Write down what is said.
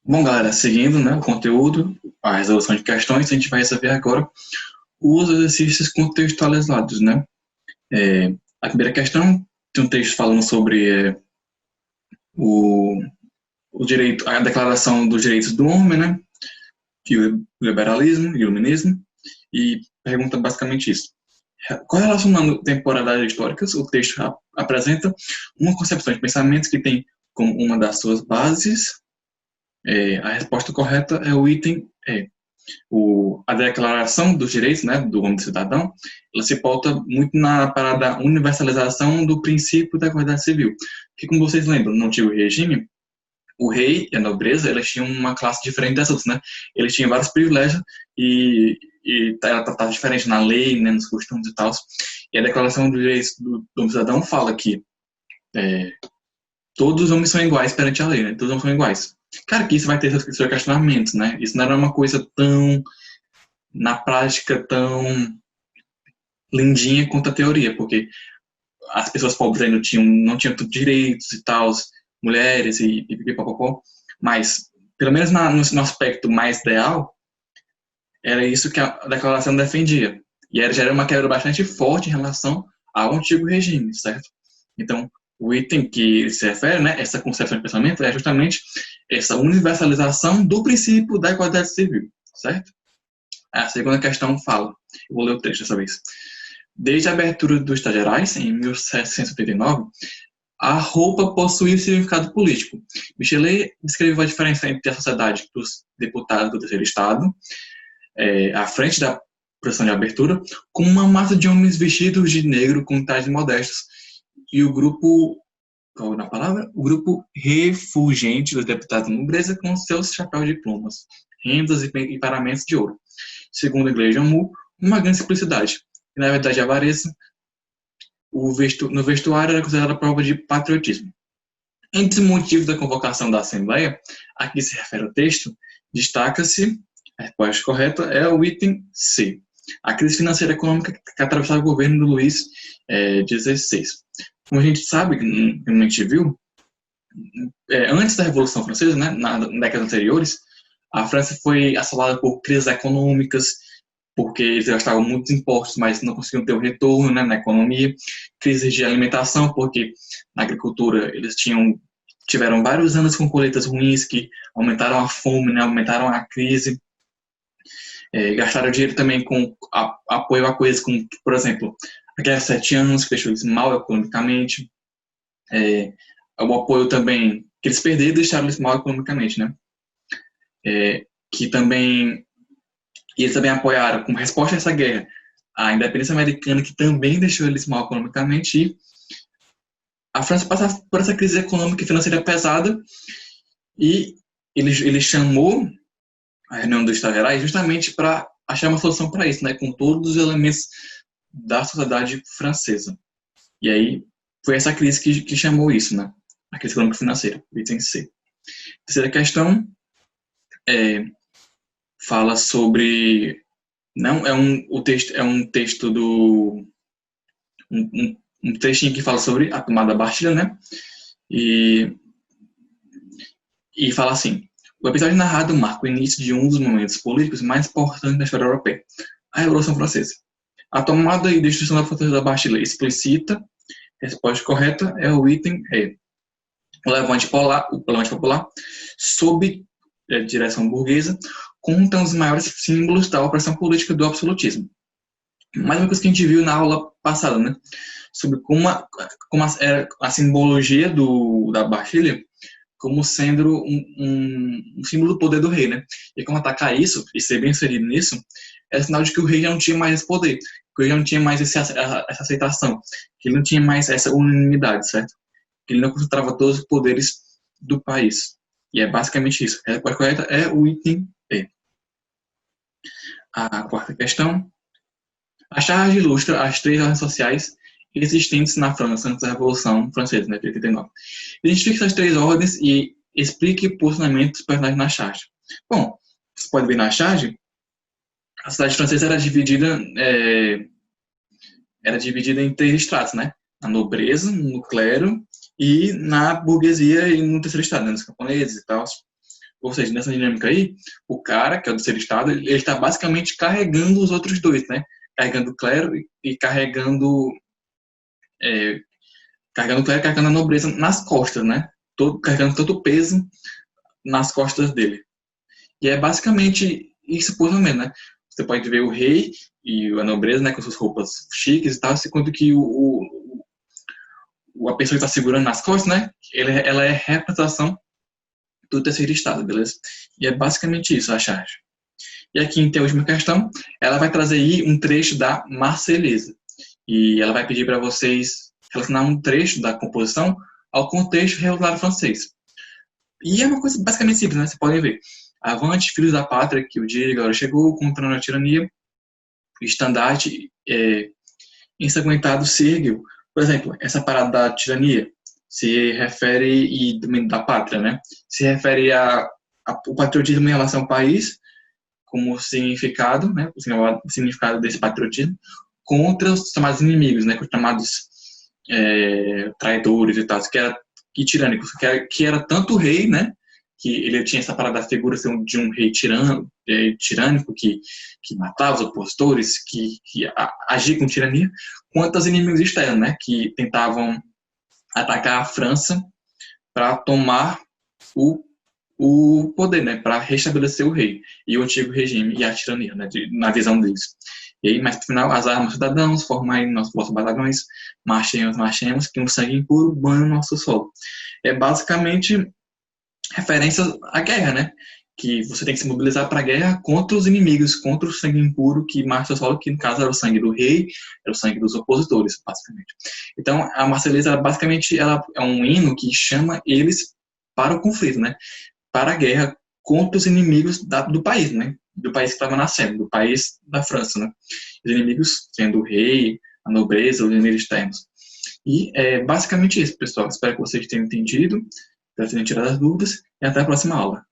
Bom, galera, seguindo, né, o conteúdo, a resolução de questões, a gente vai resolver agora os exercícios contextualizados, né? A primeira questão tem um texto falando sobre o, o direito, a Declaração dos Direitos do Homem, né? E o liberalismo e o iluminismo, e pergunta basicamente isso. Correlacionando temporalidades históricas, o texto apresenta uma concepção de pensamento que tem como uma das suas bases, a resposta correta é o item E. A Declaração dos Direitos, né, do Homem e do Cidadão, ela se pauta muito na parada universalização do princípio da igualdade civil. Que, como vocês lembram, no antigo regime, o rei e a nobreza, eles tinham uma classe diferente das outras, né? Eles tinham vários privilégios e era tratado diferente na lei, né, nos costumes e tal. E a Declaração dos Direitos do Homem e do Cidadão fala que é, todos os homens são iguais perante a lei, né? Todos os homens são iguais. Claro que isso vai ter seus questionamentos, né? Isso não era uma coisa tão na prática tão lindinha quanto a teoria, porque as pessoas pobres ainda não tinham direitos e tal, mulheres e pipipopopó, mas pelo menos no aspecto mais ideal, era isso que a declaração defendia. E já era uma quebra bastante forte em relação ao antigo regime, certo? Então, o item que se refere, né, essa concepção de pensamento, é justamente essa universalização do princípio da igualdade civil, certo? A segunda questão fala, eu vou ler o texto dessa vez. Desde a abertura dos Estados Gerais, em 1789, a roupa possuía significado político. Michelet descreveu a diferença entre a sociedade dos deputados do terceiro estado, à frente da procissão de abertura, com uma massa de homens vestidos de negro com trajes modestos, e o grupo, qual é a palavra? O grupo refulgente dos deputados da nobreza com seus chapéus de plumas, rendas e paramentos de ouro. Segundo a Igreja Mu, uma grande simplicidade. E, na verdade, a avareza no vestuário era considerada prova de patriotismo. Entre os motivos da convocação da Assembleia, a que se refere o texto, destaca-se, a resposta correta é o item C, a crise financeira e econômica que atravessava o governo do Luís XVI. Como a gente sabe, como a gente viu, antes da Revolução Francesa, né, nas décadas anteriores, a França foi assolada por crises econômicas, porque eles gastavam muitos impostos, mas não conseguiam ter um retorno, né, na economia, crises de alimentação, porque na agricultura eles tiveram vários anos com colheitas ruins que aumentaram a fome, né, aumentaram a crise, gastaram dinheiro também com apoio a coisas como, por exemplo, a Guerra de 7 Anos, que deixou eles mal economicamente, o apoio também que eles perderam deixaram eles mal economicamente, né, que também e eles também apoiaram, como resposta a essa guerra, a independência americana, que também deixou eles mal economicamente, e a França passa por essa crise econômica e financeira pesada, e ele chamou a reunião dos Estados Gerais justamente para achar uma solução para isso, né, com todos os elementos da sociedade francesa. E aí foi essa crise que chamou isso, né, a crise econômica e financeira, o item C. Terceira questão fala sobre não é o texto é um texto do um trechinho que fala sobre a tomada da Bastilha, né? E, e fala assim: o episódio narrado marca o início de um dos momentos políticos mais importantes da história europeia, a Revolução Francesa. A tomada e destruição da fortaleza da Bastilha explicita, a resposta correta é o item E. O levante popular, sob direção burguesa, conta os maiores símbolos da opressão política do absolutismo. Mais uma coisa que a gente viu na aula passada, né? Sobre como era a simbologia da Bastilha como sendo um símbolo do poder do rei, né? E como atacar isso, e ser bem inserido nisso, é sinal de que o rei já não tinha mais esse poder, que o rei já não tinha mais essa aceitação, que ele não tinha mais essa unanimidade, certo? Que ele não concentrava todos os poderes do país. E é basicamente isso. A resposta correta é o item E. A quarta questão. A charge ilustra as três ordens sociais existentes na França antes da Revolução Francesa, né, de 89. Identifique essas três ordens e explique o posicionamento dos personagens na charge. Bom, você pode ver na charge, a sociedade francesa era dividida em três estratos, né? Na nobreza, no clero e na burguesia e no terceiro estado, né, nos camponeses e tal. Ou seja, nessa dinâmica aí, o cara, que é o terceiro estado, ele está basicamente carregando os outros dois, né? Carregando o clero e é, carregando o clero e carregando a nobreza nas costas, né? Carregando todo o peso nas costas dele. E é basicamente isso por menos, né? Você pode ver o rei e a nobreza, né, com suas roupas chiques e tal, enquanto que a pessoa que está segurando nas costas, né? Ela é representação do terceiro estado, beleza? E é basicamente isso a charge. E aqui, em a última questão, ela vai trazer aí um trecho da Marselhesa. E ela vai pedir para vocês relacionar um trecho da composição ao contexto revolucionário francês. E é uma coisa basicamente simples, né? Vocês podem ver. Avante, filhos da pátria, que o dia agora chegou, contra a tirania, o estandarte ensanguentado se ergueu. Por exemplo, essa parada da tirania se refere, e da pátria, né? Se refere o patriotismo em relação ao país, como significado, né? O significado desse patriotismo, contra os chamados inimigos, né? Com os chamados traidores e tal, que tirânicos, que era tanto o rei, né? Que ele tinha essa parada da figura de um rei tirânico que matava os opositores, que agia com tirania, quanto aos inimigos externos, né? Que tentavam atacar a França para tomar o poder, né? Para restabelecer o rei e o antigo regime e a tirania, né? Na visão deles. E aí, mais no final, as armas cidadãos, formai nossos vossos batalhões, marchemos, que um sangue impuro banha o nosso solo. É basicamente referência à guerra, né? Que você tem que se mobilizar para a guerra contra os inimigos, contra o sangue impuro que marcha o solo, que no caso era o sangue do rei, era o sangue dos opositores, basicamente. Então, a Marselhesa, ela é um hino que chama eles para o conflito, né? Para a guerra contra os inimigos do país, né? Do país que estava nascendo, do país da França, né? Os inimigos sendo o rei, a nobreza, os inimigos externos. E é basicamente isso, pessoal. Espero que vocês tenham entendido, para terem tirado as dúvidas, e até a próxima aula.